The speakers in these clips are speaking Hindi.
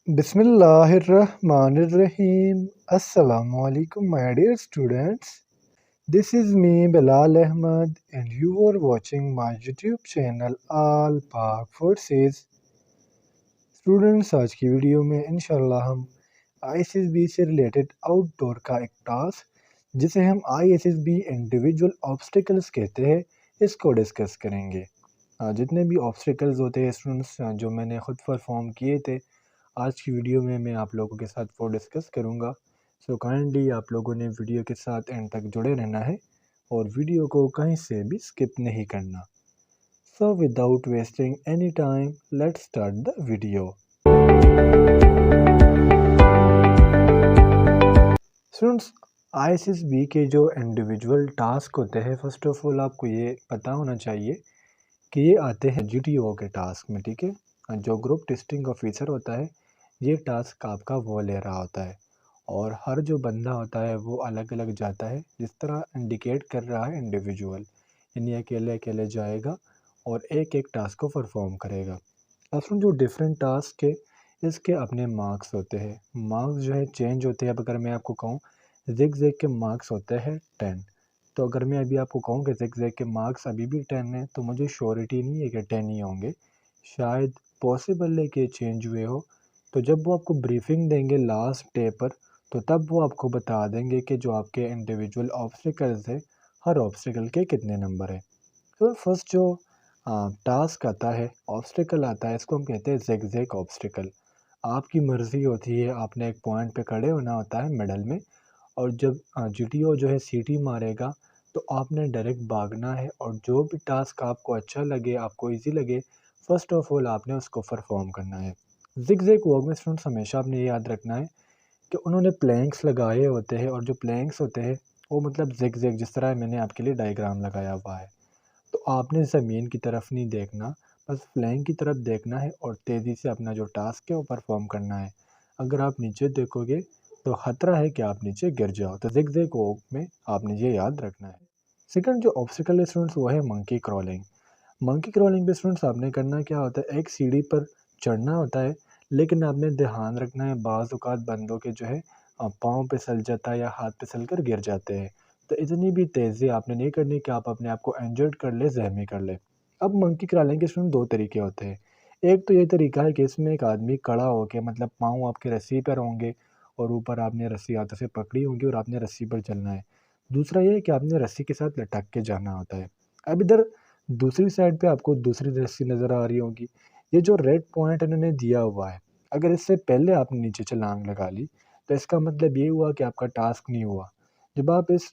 Bismillahirrahmanirrahim. Assalamu alaikum, my dear students. This is me, Bilal Ahmad, and you are watching my YouTube channel All Park Forces. Students, आज की वीडियो में इंशाल्लाह हम आईएसएसबी से रिलेटेड आउटडोर का एक टास्क जिसे हम आईएसएसबी इंडिविजुअल ऑब्स्टिकल्स कहते हैं इसको डिस्कस करेंगे। जितने भी ऑब्स्टिकल्स होते हैं स्टूडेंट्स जो मैंने ख़ुद परफॉर्म किए थे आज की वीडियो में मैं आप लोगों के साथ वो डिस्कस करूँगा। सो काइंडली आप लोगों ने वीडियो के साथ एंड तक जुड़े रहना है और वीडियो को कहीं से भी स्किप नहीं करना। So without wasting any time let's start the video. Students, ISSB के जो इंडिविजुअल टास्क होते हैं फर्स्ट ऑफ ऑल आपको ये पता होना चाहिए कि ये आते हैं जीटीओ के टास्क में, ठीक है। जो ग्रुप टेस्टिंग ऑफिसर होता है ये टास्क आपका वो ले रहा होता है और हर जो बंदा होता है वो अलग अलग जाता है, जिस तरह इंडिकेट कर रहा है इंडिविजुअल, यानी अकेले अकेले जाएगा और एक एक टास्क को परफॉर्म करेगा। असल जो डिफरेंट टास्क है इसके अपने मार्क्स होते हैं, मार्क्स जो है चेंज होते हैं। अब अगर मैं आपको कहूँ जिग जैग के मार्क्स होते हैं 10, तो अगर मैं अभी आपको कहूँ कि जिग जैग के मार्क्स अभी भी 10 हैं तो मुझे श्योरिटी नहीं है कि 10 ही होंगे, शायद पॉसिबल है कि चेंज हुए हो। तो जब वो आपको ब्रीफिंग देंगे लास्ट डे पर तो तब वो आपको बता देंगे कि जो आपके इंडिविजुअल ऑब्स्टिकल्स है हर ऑब्स्टिकल के कितने नंबर है। तो फर्स्ट जो टास्क आता है, ऑब्स्टिकल आता है, इसको हम कहते हैं ज़िगज़ैग ऑब्स्टिकल। आपकी मर्ज़ी होती है, आपने एक पॉइंट पे खड़े होना होता है मिडल में और जब जीटीओ जो है सीटी मारेगा तो आपने डायरेक्ट भागना है और जो भी टास्क आपको अच्छा लगे, आपको ईज़ी लगे, फ़र्स्ट ऑफ ऑल आपने उसको परफॉर्म करना है। ज़िगज़ैग वॉक में स्टूडेंट्स हमेशा आपने ये याद रखना है कि उन्होंने प्लैंक्स लगाए होते हैं और जो प्लैंक्स होते हैं वो मतलब ज़िगज़ैग, जिस तरह मैंने आपके लिए डायग्राम लगाया हुआ है। तो आपने ज़मीन की तरफ नहीं देखना, बस फ्लैंक की तरफ देखना है और तेज़ी से अपना जो टास्क है वो परफॉर्म करना है। अगर आप नीचे देखोगे तो ख़तरा है कि आप नीचे गिर जाओ, तो ज़िगज़ैग वॉक में आपने ये याद रखना है। सेकंड जो ऑब्स्टिकल है स्टूडेंट्स वो है मंकी क्रॉलिंग। मंकी क्रॉलिंग पे स्टूडेंट्स आपने करना क्या होता है, एक सीढ़ी पर चढ़ना होता है, लेकिन आपने ध्यान रखना है बाज़ औक़ात बंदों के जो है पाँव फिसल जाता है या हाथ फिसल कर गिर जाते हैं। तो इतनी भी तेज़ी आपने नहीं करनी कि आप अपने आप को इंजर्ड कर ले, ज़ख्मी कर ले। अब मंकी क्रॉलिंग के स्टूडेंट 2 तरीके होते हैं। एक तो ये तरीका है कि इसमें एक आदमी खड़ा होके, मतलब पाँव आपके रस्सी पर होंगे और ऊपर आपने रस्सी हाथों से पकड़ी होगी और आपने रस्सी पर चलना है। दूसरा ये है कि आपने रस्सी के साथ लटक के जाना होता है। अब इधर दूसरी साइड पे आपको दूसरी रस्सी नज़र आ रही होगी। ये जो रेड पॉइंट इन्होंने दिया हुआ है, अगर इससे पहले आपने नीचे छलांग लगा ली तो इसका मतलब ये हुआ कि आपका टास्क नहीं हुआ। जब आप इस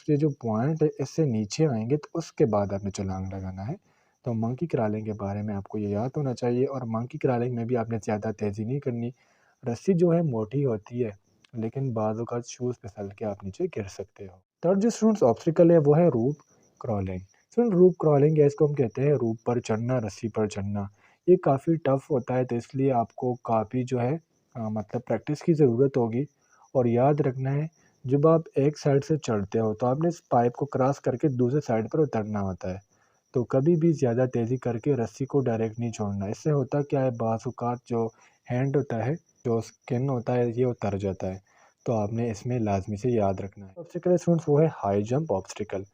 ये जो पॉइंट है इससे नीचे आएँगे तो उसके बाद आपने छलांग लगाना है। तो मंकी क्रॉलिंग के बारे में आपको ये याद होना चाहिए और मंकी क्रॉलिंग में भी आपने ज़्यादा तेज़ी नहीं करनी। रस्सी जो है मोटी होती है, लेकिन बाज़ औक़ात शूज़ फिसल के आप नीचे गिर सकते हो। थर्ड जो स्टूडेंट्स ऑब्स्टिकल है वो है रूप क्रॉलिंग। स्टूडेंट रूप क्रॉलिंग है, इसको हम कहते हैं रूप पर चढ़ना, रस्सी पर चढ़ना। ये काफ़ी टफ़ होता है तो इसलिए आपको काफ़ी जो है मतलब प्रैक्टिस की ज़रूरत होगी और याद रखना है जब आप एक साइड से चढ़ते हो तो आपने इस पाइप को क्रॉस करके दूसरे साइड पर उतरना होता है। तो कभी भी ज़्यादा तेज़ी करके रस्सी को डायरेक्ट नहीं छोड़ना। इससे होता क्या है, बाज़ औक़ात जो हैंड होता है, जो स्किन होता है, ये उतर जाता है। तो आपने इसमें लाज़मी से याद रखना है। ऑब्स्टिकल स्टूडेंट्स वो है high jump obstacle.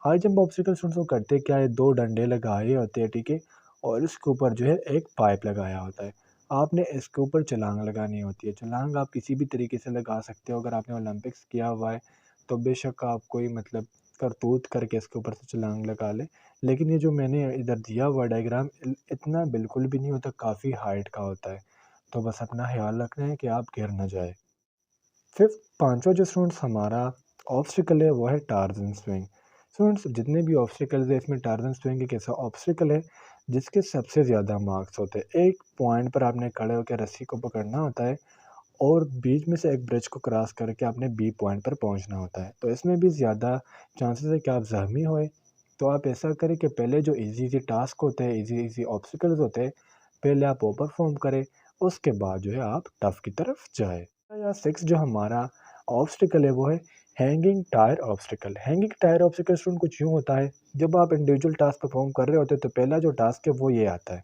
High jump obstacle students वो करते क्या है, 2 डंडे लगाए होते हैं, ठीक है? और इसके ऊपर जो है एक पाइप लगाया होता है। आपने इसके ऊपर छलांग लगानी होती है। छलांग आप किसी भी तरीके से लगा सकते हो। अगर आपने ओलंपिक्स किया हुआ है तो बेशक आप कोई मतलब करतूत करके इसके ऊपर से छलांग लगा लें। लेकिन ये जो मैंने इधर दिया हुआ डायग्राम इतना बिल्कुल भी नहीं होता, काफ़ी हाइट का होता है। तो बस अपना ख़्याल रखना है कि आप गिर ना जाए। फिफ्थ पाँचवा जो स्टूडेंट्स हमारा ऑब्स्टिकल है वो है टार्ज़न स्विंग। स्टूडेंट्स जितने भी ऑब्स्टिकल्स है इसमें टार्ज़न स्विंग एक ऐसा ऑब्स्टिकल है जिसके सबसे ज़्यादा मार्क्स होते हैं। एक पॉइंट पर आपने खड़े होकर रस्सी को पकड़ना होता है और बीच में से एक ब्रिज को क्रॉस करके आपने बी पॉइंट पर पहुंचना होता है। तो इसमें भी ज़्यादा चांसेस है कि आप ज़ख्मी होए। तो आप ऐसा करें कि पहले जो इजी इजी टास्क होते हैं, इजी इजी ऑब्स्टिकल्स होते हैं, पहले आप वो परफॉर्म करें, उसके बाद जो है आप टफ की तरफ जाए। या सिक्स जो हमारा ऑब्स्टिकल है वो है hanging tyre obstacle. Hanging tyre obstacle student कुछ यूँ होता है, जब आप इंडिविजुअल टास्क परफॉर्म कर रहे होते हैं तो पहला जो टास्क है वो ये आता है,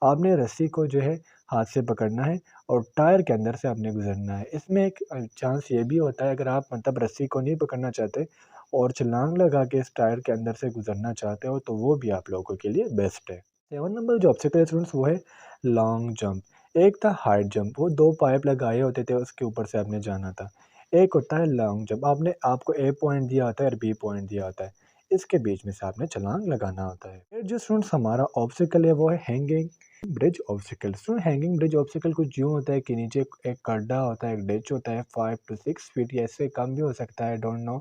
आपने रस्सी को जो है हाथ से पकड़ना है और टायर के अंदर से आपने गुजरना है। इसमें एक चांस ये भी होता है, अगर आप मतलब रस्सी को नहीं पकड़ना चाहते और छलांग लगा के इस टायर के अंदर से गुजरना चाहते हो तो वो भी आप लोगों के लिए बेस्ट है। 7 नंबर जो ऑब्स्टिकल है स्टूडेंट्स वो है लॉन्ग जंप। एक था हाइट जंप, वो 2 पाइप लगाए होते थे, उसके ऊपर से आपने जाना था। एक होता है लॉन्ग जंप, आपको ए पॉइंट दिया होता है और बी पॉइंट दिया होता है, इसके बीच में से आपने छलांग लगाना होता है। फिर जो स्टूडेंट्स हमारा ऑब्स्टिकल है वो है hanging bridge obstacle. Student hanging bridge obstacle कुछ यूँ होता है कि नीचे एक गड्ढा होता है, एक डिच होता है 5 टू 6 फीट या इससे कम भी हो सकता है, डोंट नो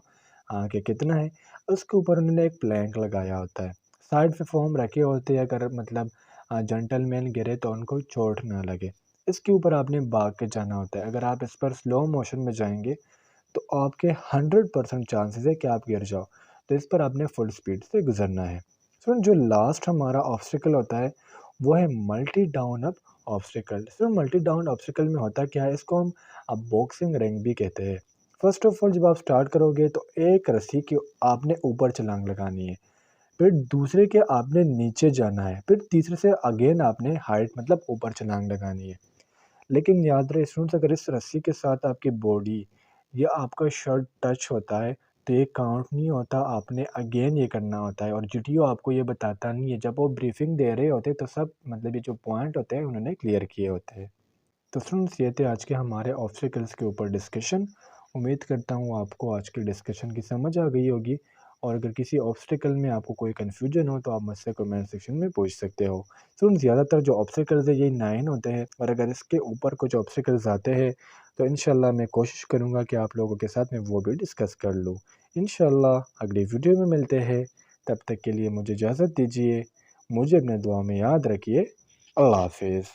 कि कितना है। उसके ऊपर उन्होंने एक प्लैंक लगाया होता है, साइड पे फोम रखे होते हैं, अगर मतलब जेंटलमैन गिरे तो उनको चोट ना लगे। इसके ऊपर आपने भाग के जाना होता है। अगर आप इस पर स्लो मोशन में जाएंगे तो आपके 100% चांसेस है कि आप गिर जाओ, तो इस पर आपने फुल स्पीड से गुजरना है। सो जो लास्ट हमारा ऑब्स्टिकल होता है वो है multi down up obstacle. So multi down obstacle में होता क्या है, इसको हम अब बॉक्सिंग रिंग भी कहते हैं। फर्स्ट ऑफ ऑल जब आप स्टार्ट करोगे तो एक रस्सी की आपने ऊपर छलांग लगानी है, फिर दूसरे के आपने नीचे जाना है, फिर तीसरे से अगेन आपने हाइट मतलब ऊपर छलांग लगानी है। लेकिन याद रहे स्टूडेंट्स, अगर इस रस्सी के साथ आपकी बॉडी या आपका शर्ट टच होता है तो ये काउंट नहीं होता, आपने अगेन ये करना होता है। और जीटीओ आपको ये बताता नहीं है, जब वो ब्रीफिंग दे रहे होते तो सब मतलब ये जो पॉइंट होते हैं उन्होंने क्लियर किए होते हैं। तो स्टूडेंट्स ये थे आज के हमारे ऑब्स्टिकल्स के ऊपर डिस्कशन। उम्मीद करता हूँ आपको आज की डिस्कशन की समझ आ गई होगी, और अगर किसी ऑब्स्टिकल में आपको कोई कन्फ्यूजन हो तो आप मुझसे कमेंट सेक्शन में पूछ सकते हो। स्टूडेंट्स ज़्यादातर जो ऑब्स्टिकल्स है ये 9 होते हैं, और अगर इसके ऊपर कुछ ऑब्स्टिकल्स आते हैं तो इंशाल्लाह मैं कोशिश करूँगा कि आप लोगों के साथ में वो भी डिस्कस कर लूँ। इंशाल्लाह अगली वीडियो में मिलते हैं, तब तक के लिए मुझे इजाज़त दीजिए। मुझे अपने दुआ में याद रखिए। अल्लाह हाफिज़।